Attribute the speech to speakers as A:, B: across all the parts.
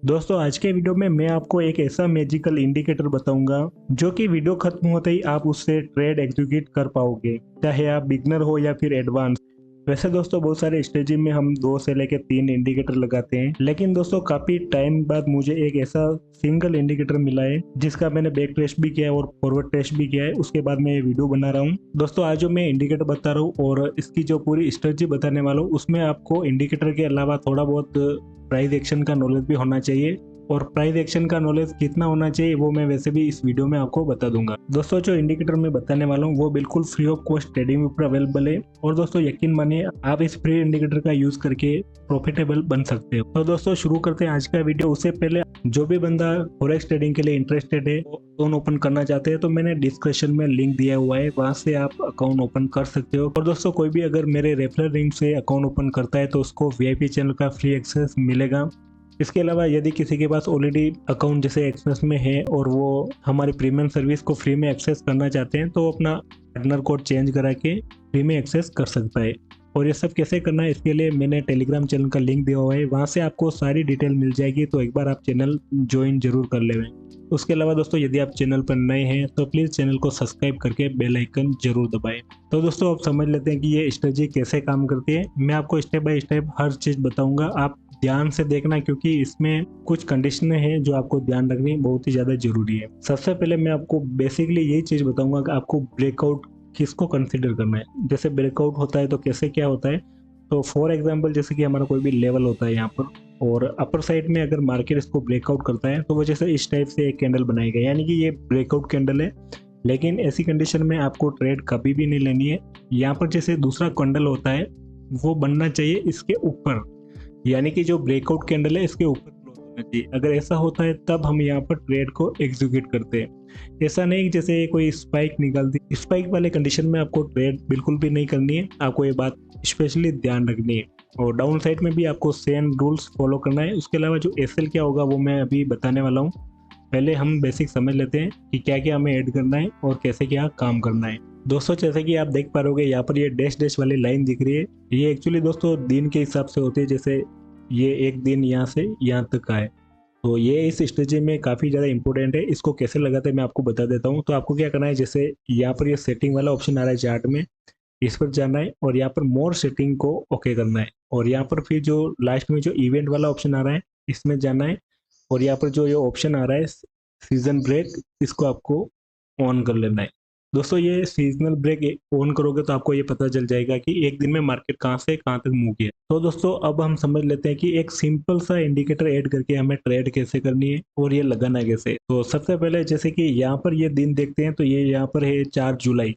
A: दोस्तों आज के वीडियो में मैं आपको एक ऐसा मैजिकल इंडिकेटर बताऊंगा जो कि वीडियो खत्म होते ही आप उससे ट्रेड एग्जीक्यूट कर पाओगे, चाहे आप बिगनर हो या फिर एडवांस। वैसे दोस्तों बहुत सारे स्ट्रेटजी में हम 2 से लेकर 3 इंडिकेटर लगाते हैं, लेकिन दोस्तों काफी टाइम बाद मुझे एक ऐसा सिंगल इंडिकेटर मिला है जिसका मैंने बैक टेस्ट भी किया है और फॉरवर्ड टेस्ट भी किया है। उसके बाद मैं ये वीडियो बना रहा हूँ। दोस्तों आज जो मैं इंडिकेटर बता रहा हूँ और इसकी जो पूरी स्ट्रेटजी बताने वाला हूँ उसमें आपको इंडिकेटर के अलावा थोड़ा बहुत प्राइस एक्शन का नॉलेज भी होना चाहिए। और प्राइस एक्शन का नॉलेज कितना होना चाहिए वो मैं वैसे भी इस वीडियो में आपको बता दूंगा। दोस्तों जो इंडिकेटर मैं बताने वाला हूँ वो बिल्कुल फ्री ऑफ कॉस्ट ट्रेडिंग ऊपर अवेलेबल है। और दोस्तों यकीन मानिए आप इस फ्री इंडिकेटर का यूज करके प्रॉफिटेबल बन सकते हो। तो दोस्तों शुरू करते हैं आज का वीडियो। उससे पहले जो भी बंदा फॉरेक्स ट्रेडिंग के लिए इंटरेस्टेड है, अकाउंट ओपन करना चाहते हैं, तो मैंने डिस्क्रिप्शन में लिंक दिया हुआ है, वहां से आप अकाउंट ओपन कर सकते हो। और दोस्तों कोई भी अगर मेरे रेफरल लिंक से अकाउंट ओपन करता है तो उसको वीआईपी चैनल का फ्री एक्सेस मिलेगा। इसके अलावा यदि किसी के पास ऑलरेडी अकाउंट जैसे एक्सप्रेस में है और वो हमारी प्रीमियम सर्विस को फ्री में एक्सेस करना चाहते हैं तो अपना पार्टनर कोड चेंज करा के फ्री में एक्सेस कर सकता है। और ये सब कैसे करना है इसके लिए मैंने टेलीग्राम चैनल का लिंक दिया हुआ है, वहाँ से आपको सारी डिटेल मिल जाएगी, तो एक बार आप चैनल ज्वाइन जरूर कर लें। उसके अलावा दोस्तों यदि आप चैनल पर नए हैं तो प्लीज़ चैनल को सब्सक्राइब करके बेल आइकन जरूर दबाएं। तो दोस्तों आप समझ लेते हैं कि ये स्ट्रेटजी कैसे काम करती है। मैं आपको स्टेप बाय स्टेप हर चीज़ बताऊंगा, आप ध्यान से देखना क्योंकि इसमें कुछ कंडीशनें हैं जो आपको ध्यान रखनी बहुत ही ज़्यादा जरूरी है। सबसे पहले मैं आपको बेसिकली यही चीज़ बताऊंगा कि आपको ब्रेकआउट किसको कंसिडर करना है। जैसे ब्रेकआउट होता है तो कैसे क्या होता है, तो फॉर एग्जांपल जैसे कि हमारा कोई भी लेवल होता है यहाँ पर और अपर साइड में अगर मार्केट इसको ब्रेकआउट करता है तो वो जैसे इस टाइप से एक कैंडल बनाएगा, यानी कि ये ब्रेकआउट कैंडल है। लेकिन ऐसी कंडीशन में आपको ट्रेड कभी भी नहीं लेनी है। यहाँ पर जैसे दूसरा कैंडल होता है वो बनना चाहिए इसके ऊपर, यानी कि जो ब्रेकआउट कैंडल है इसके ऊपर क्लोज होना चाहिए। अगर ऐसा होता है तब हम यहाँ पर ट्रेड को एग्जीक्यूट करते हैं। ऐसा नहीं जैसे कोई स्पाइक निकाल दी, स्पाइक वाले कंडीशन में आपको ट्रेड बिल्कुल भी नहीं करनी है, आपको ये बात स्पेशली ध्यान रखनी है। और डाउन साइड में भी आपको सेम रूल्स फॉलो करना है। उसके अलावा जो एसएल क्या होगा वो मैं अभी बताने वाला हूँ। पहले हम बेसिक समझ लेते हैं कि क्या क्या हमें ऐड करना है और कैसे क्या काम करना है। दोस्तों जैसे कि आप देख पा रहे यहाँ पर ये डैश डैश वाली लाइन दिख रही है, ये एक्चुअली दोस्तों दिन के हिसाब से होती है। जैसे ये एक दिन यहाँ से यहाँ तक का है, तो ये इस स्ट्रेटजी में काफ़ी ज़्यादा इंपॉर्टेंट है। इसको कैसे लगाते हैं मैं आपको बता देता हूँ। तो आपको क्या करना है, जैसे यहाँ पर ये सेटिंग वाला ऑप्शन आ रहा है चार्ट में, इस पर जाना है और यहाँ पर मोर सेटिंग को ओके करना है। और यहाँ पर फिर जो लास्ट में जो इवेंट वाला ऑप्शन आ रहा है इसमें जाना है। और यहाँ पर जो ये ऑप्शन आ रहा है सीजन ब्रेक, इसको आपको ऑन कर लेना है। दोस्तों ये सीजनल ब्रेक ऑन करोगे तो आपको ये पता चल जाएगा कि एक दिन में मार्केट कहाँ से कहाँ तक मूव किया। तो दोस्तों अब हम समझ लेते हैं कि एक सिंपल सा इंडिकेटर ऐड करके हमें ट्रेड कैसे करनी है और ये लगाना कैसे। तो सबसे पहले जैसे कि यहाँ पर ये दिन देखते हैं, तो ये यहाँ पर है 4 जुलाई,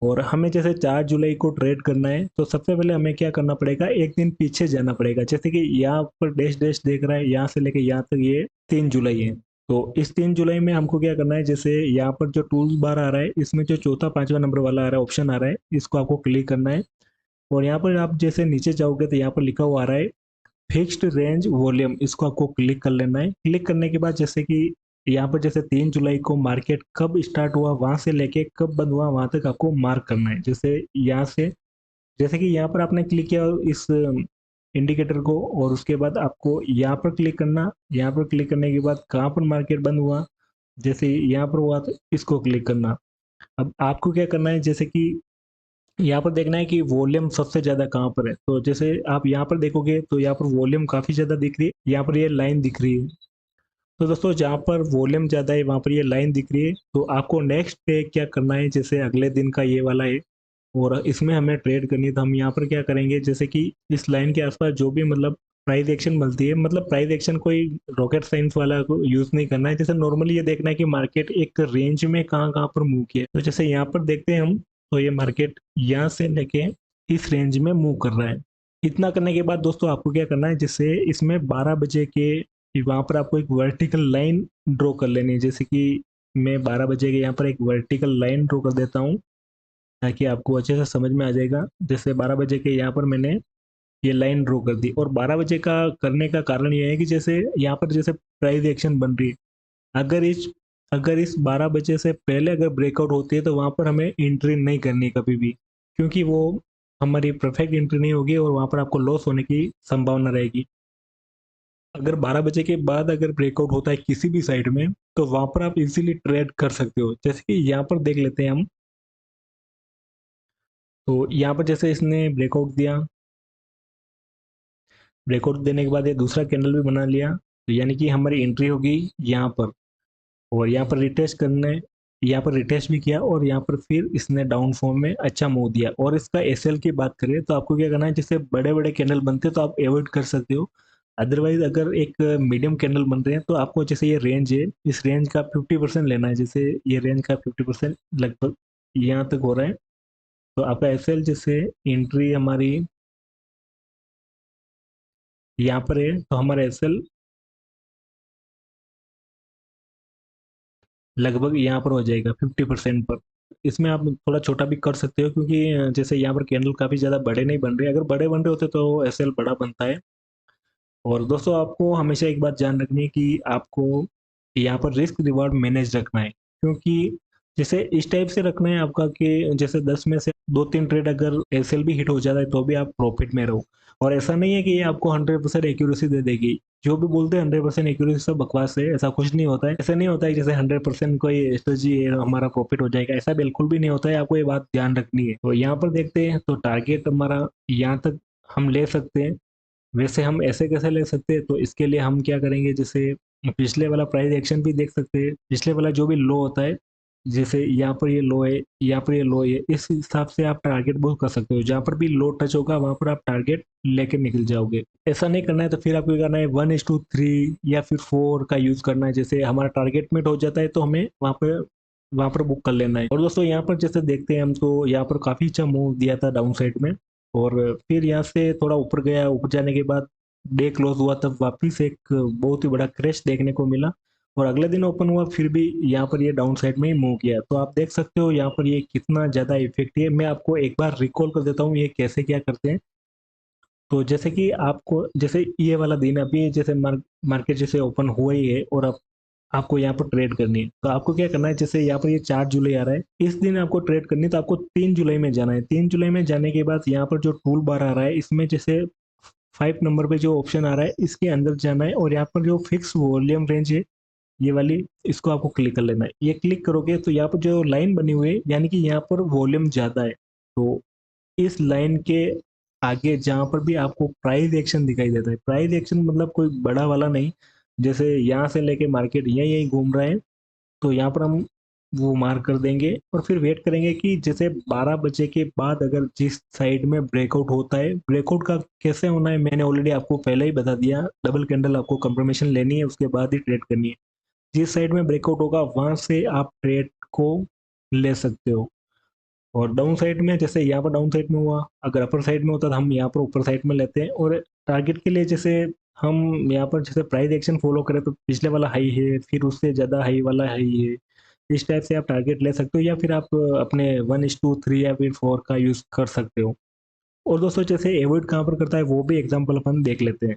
A: और हमें जैसे 4 जुलाई को ट्रेड करना है तो सबसे पहले हमें क्या करना पड़ेगा, एक दिन पीछे जाना पड़ेगा। जैसे कि यहाँ पर डैश डैश देख रहा है, यहाँ से लेके यहाँ तक ये 3 जुलाई है। तो इस 3 जुलाई में हमको क्या करना है, जैसे यहाँ पर जो टूल्स बार आ रहा है इसमें जो चौथा पांचवा नंबर वाला आ रहा है ऑप्शन आ रहा है, इसको आपको क्लिक करना है। और यहाँ पर आप जैसे नीचे जाओगे तो यहाँ पर लिखा हुआ आ रहा है फिक्स्ड रेंज वॉल्यूम, इसको आपको क्लिक कर लेना है। क्लिक करने के बाद जैसे कि यहाँ पर जैसे 3 जुलाई को मार्केट कब स्टार्ट हुआ वहां से लेके कब बंद हुआ वहां तक आपको मार्क करना है। जैसे यहाँ से जैसे कि यहाँ पर आपने क्लिक किया इस इंडिकेटर को, और उसके बाद आपको यहाँ पर क्लिक करना। यहाँ पर क्लिक करने के बाद कहाँ पर मार्केट बंद हुआ, जैसे यहाँ पर हुआ तो इसको क्लिक करना। अब आपको क्या करना है, जैसे कि यहाँ पर देखना है कि वॉल्यूम सबसे ज्यादा कहाँ पर है। तो जैसे आप यहाँ पर देखोगे तो यहाँ पर वॉल्यूम काफी ज्यादा दिख रही है, यहाँ पर ये लाइन दिख रही है। तो दोस्तों जहाँ पर वॉल्यूम ज्यादा है वहाँ पर ये लाइन दिख रही है, तो आपको नेक्स्ट पे क्या करना है, जैसे अगले दिन का ये वाला है और इसमें हमें ट्रेड करनी है। तो हम यहाँ पर क्या करेंगे, जैसे कि इस लाइन के आसपास जो भी मतलब प्राइस एक्शन मिलती है, मतलब प्राइस एक्शन कोई रॉकेट साइंस वाला को यूज नहीं करना है। जैसे नॉर्मली ये देखना है कि मार्केट एक रेंज में कहाँ कहाँ पर मूव किया। तो जैसे यहाँ पर देखते हैं हम, तो ये मार्केट यहाँ से लेके इस रेंज में मूव कर रहा है। इतना करने के बाद दोस्तों आपको क्या करना है, जैसे इसमें 12 बजे के वहां पर आपको एक वर्टिकल लाइन ड्रॉ कर लेनी है। जैसे कि मैं 12 बजे के यहाँ पर एक वर्टिकल लाइन ड्रॉ कर देता हूँ ताकि आपको अच्छे से समझ में आ जाएगा। जैसे 12 बजे के यहाँ पर मैंने ये लाइन ड्रॉ कर दी, और 12 बजे का करने का कारण ये है कि जैसे यहाँ पर जैसे प्राइस एक्शन बन रही है, अगर इस 12 बजे से पहले अगर ब्रेकआउट होती है तो वहां पर हमें एंट्री नहीं करनी कभी भी, क्योंकि वो हमारी परफेक्ट एंट्री नहीं होगी और वहां पर आपको लॉस होने की संभावना रहेगी। अगर 12 बजे के बाद अगर ब्रेकआउट होता है किसी भी साइड में, तो वहां पर आप इजीली ट्रेड कर सकते हो। जैसे कि यहाँ पर देख लेते हैं हम। तो यहाँ पर जैसे इसने ब्रेकआउट दिया, ब्रेकआउट देने के बाद ये दूसरा कैंडल भी बना लिया, तो यानी कि हमारी एंट्री होगी यहाँ पर। और यहाँ पर रिटेस्ट करने, यहाँ पर रिटेस्ट भी किया, और यहाँ पर फिर इसने डाउन फॉर्म में अच्छा मूव दिया। और इसका एसएल की बात करें तो आपको क्या करना है, जैसे बड़े बड़े कैंडल बनते हैं तो आप अवॉइड कर सकते हो। अदरवाइज अगर एक मीडियम कैंडल बन रहे हैं तो आपको जैसे ये रेंज है, इस रेंज का 50% लेना है। जैसे ये रेंज का 50% लगभग यहाँ तक हो रहा है, तो आपका एसएल जैसे एंट्री हमारी यहाँ पर है, तो हमारा एसएल लगभग यहाँ पर हो जाएगा 50% पर। इसमें आप थोड़ा छोटा भी कर सकते हो, क्योंकि जैसे यहाँ पर कैंडल काफी ज्यादा बड़े नहीं बन रहे। अगर बड़े बन रहे होते तो एसएल बड़ा बनता है। और दोस्तों आपको हमेशा एक बात ध्यान रखनी है कि आपको यहाँ पर रिस्क रिवार्ड मैनेज रखना है, क्योंकि जैसे इस टाइप से रखना है आपका कि जैसे 10 में से 2-3 ट्रेड अगर एसएल भी हिट हो जाता है तो भी आप प्रॉफिट में रहो। और ऐसा नहीं है कि ये आपको 100% एक्यूरेसी दे देगी। जो भी बोलते हैं 100% एक्यूरेसी सब बकवास है, ऐसा कुछ नहीं होता है। ऐसा नहीं होता है जैसे 100% कोई स्ट्रेटजी है हमारा प्रॉफिट हो जाएगा, ऐसा बिल्कुल भी नहीं होता है। आपको ये बात ध्यान रखनी है। तो यहाँ पर देखते हैं, तो टारगेट हमारा यहाँ तक हम ले सकते हैं। वैसे हम ऐसे कैसे ले सकते हैं, तो इसके लिए हम क्या करेंगे, जैसे पिछले वाला प्राइस एक्शन भी देख सकते हैं। पिछले वाला जो भी लो होता है, जैसे यहाँ पर ये लो है, यहाँ पर ये लो है, इस हिसाब से आप टारगेट बुक कर सकते हो। जहाँ पर भी लो टच होगा वहां पर आप टारगेट लेके निकल जाओगे। ऐसा नहीं करना है तो फिर आपको करना है 1:3 या फिर 4 का यूज करना है। जैसे हमारा टारगेट मीट हो जाता है तो हमें वहां पर बुक कर लेना है। और दोस्तों यहाँ पर जैसे देखते हैं हम, तो यहाँ पर काफी अच्छा मूव दिया था डाउन साइड में। और फिर यहाँ से थोड़ा ऊपर गया, ऊपर जाने के बाद डे क्लोज हुआ तब वापिस एक बहुत ही बड़ा क्रैश देखने को मिला। और अगले दिन ओपन हुआ फिर भी यहाँ पर ये डाउन साइड में ही मूव किया। तो आप देख सकते हो यहाँ पर ये कितना ज्यादा इफेक्ट है। मैं आपको एक बार रिकॉल कर देता हूँ ये कैसे क्या करते हैं। तो जैसे कि आपको जैसे ये वाला दिन अभी जैसे मार्केट जैसे ओपन हुआ ही है, और अब आपको यहाँ पर ट्रेड करनी है, तो आपको क्या करना है, जैसे यहाँ पर ये 4 जुलाई आ रहा है, इस दिन आपको ट्रेड करनी है, तो आपको 3 जुलाई में जाना है। 3 जुलाई में जाने के बाद यहाँ पर जो टूल बार आ रहा है, इसमें जैसे 5 नंबर पे जो ऑप्शन आ रहा है इसके अंदर जाना है, और यहाँ पर जो फिक्स वॉल्यूम रेंज है ये वाली, इसको आपको क्लिक कर लेना है। ये क्लिक करोगे तो यहाँ पर जो लाइन बनी हुई है, यानी कि यहाँ पर वॉल्यूम ज्यादा है। तो इस लाइन के आगे जहां पर भी आपको प्राइस एक्शन दिखाई देता है, प्राइस एक्शन मतलब कोई बड़ा वाला नहीं, जैसे यहाँ से लेके मार्केट यहीं यहीं घूम रहा है, तो यहाँ पर हम वो मार्क कर देंगे। और फिर वेट करेंगे कि जैसे 12 बजे के बाद अगर जिस साइड में ब्रेकआउट होता है, ब्रेकआउट का कैसे होना है मैंने ऑलरेडी आपको पहले ही बता दिया। डबल कैंडल आपको कंफर्मेशन लेनी है, उसके बाद ही ट्रेड करनी है। जिस साइड में ब्रेकआउट होगा वहां से आप ट्रेड को ले सकते हो। और डाउन साइड में जैसे यहाँ पर डाउन साइड में हुआ, अगर अपर साइड में होता तो हम यहाँ पर ऊपर साइड में लेते हैं। और टारगेट के लिए जैसे हम यहाँ पर जैसे प्राइस एक्शन फॉलो करें तो पिछले वाला हाई है, फिर उससे ज़्यादा हाई वाला हाई है, इस टाइप से आप टारगेट ले सकते हो। या फिर आप अपने 1:3 या फिर 4 का यूज़ कर सकते हो। और दोस्तों जैसे एवॉइड कहाँ पर करता है वो भी एग्जाम्पल अपन देख लेते हैं।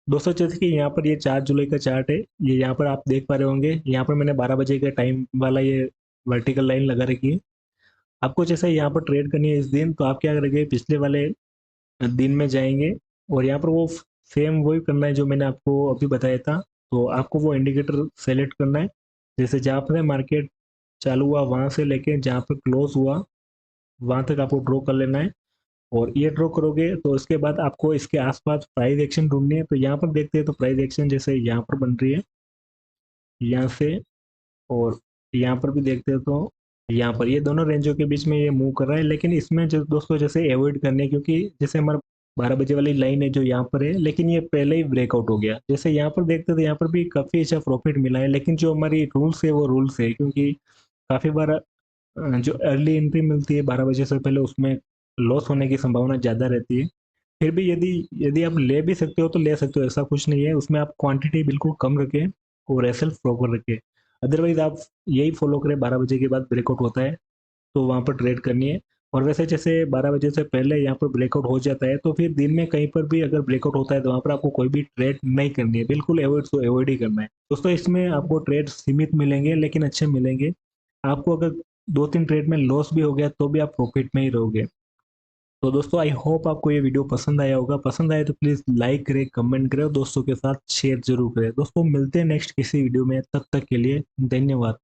A: दोस्तों जैसे कि यहाँ पर ये 4 जुलाई का चार्ट है, ये यहाँ पर आप देख पा रहे होंगे, यहाँ पर मैंने 12 बजे का टाइम वाला ये वर्टिकल लाइन लगा रखी है। आपको जैसे यहाँ पर ट्रेड करनी है इस दिन, तो आप क्या करेंगे, पिछले वाले दिन में जाएंगे, और यहाँ पर वो सेम वही करना है जो मैंने आपको अभी बताया था। तो आपको वो इंडिकेटर सेलेक्ट करना है, जैसे जहाँ पर मार्केट चालू हुआ वहां से लेके जहाँ पर क्लोज हुआ वहां तक आपको ड्रॉ कर लेना है। और ये ड्रॉ करोगे तो इसके बाद आपको इसके आसपास प्राइस एक्शन ढूंढनी है। तो यहाँ पर देखते हैं, तो प्राइस एक्शन जैसे यहाँ पर बन रही है यहाँ से, और यहाँ पर भी देखते हैं तो यहाँ पर ये दोनों रेंजों के बीच में ये मूव कर रहा है। लेकिन इसमें जो दोस्तों जैसे अवॉइड करने है, क्योंकि जैसे हमारा 12 बजे वाली लाइन है जो यहाँ पर है, लेकिन ये पहले ही ब्रेकआउट हो गया। जैसे यहाँ पर देखते थे, यहाँ पर भी काफी अच्छा प्रॉफिट मिला है, लेकिन जो हमारी रूल्स है वो रूल्स है, क्योंकि काफी बार जो अर्ली एंट्री मिलती है 12 बजे से पहले, उसमें लॉस होने की संभावना ज्यादा रहती है। फिर भी यदि यदि आप ले भी सकते हो तो ले सकते हो, ऐसा कुछ नहीं है। उसमें आप क्वांटिटी बिल्कुल कम रखें और एसएल प्रॉपर रखें। अदरवाइज आप यही फॉलो करें, 12 बजे के बाद ब्रेकआउट होता है तो वहां पर ट्रेड करनी है। और वैसे जैसे 12 बजे से पहले यहाँ पर ब्रेकआउट हो जाता है, तो फिर दिन में कहीं पर भी अगर ब्रेकआउट होता है तो वहां पर आपको कोई भी ट्रेड नहीं करनी है, बिल्कुल अवॉइड तो अवॉइड ही करना है। दोस्तों इसमें आपको ट्रेड सीमित मिलेंगे लेकिन अच्छे मिलेंगे। आपको अगर 2-3 ट्रेड में लॉस भी हो गया तो भी आप प्रॉफिट में ही रहोगे। तो दोस्तों आई होप आपको ये वीडियो पसंद आया होगा। पसंद आए तो प्लीज लाइक करें, कमेंट करें और दोस्तों के साथ शेयर जरूर करें। दोस्तों मिलते हैं नेक्स्ट किसी वीडियो में, तब तक के लिए धन्यवाद।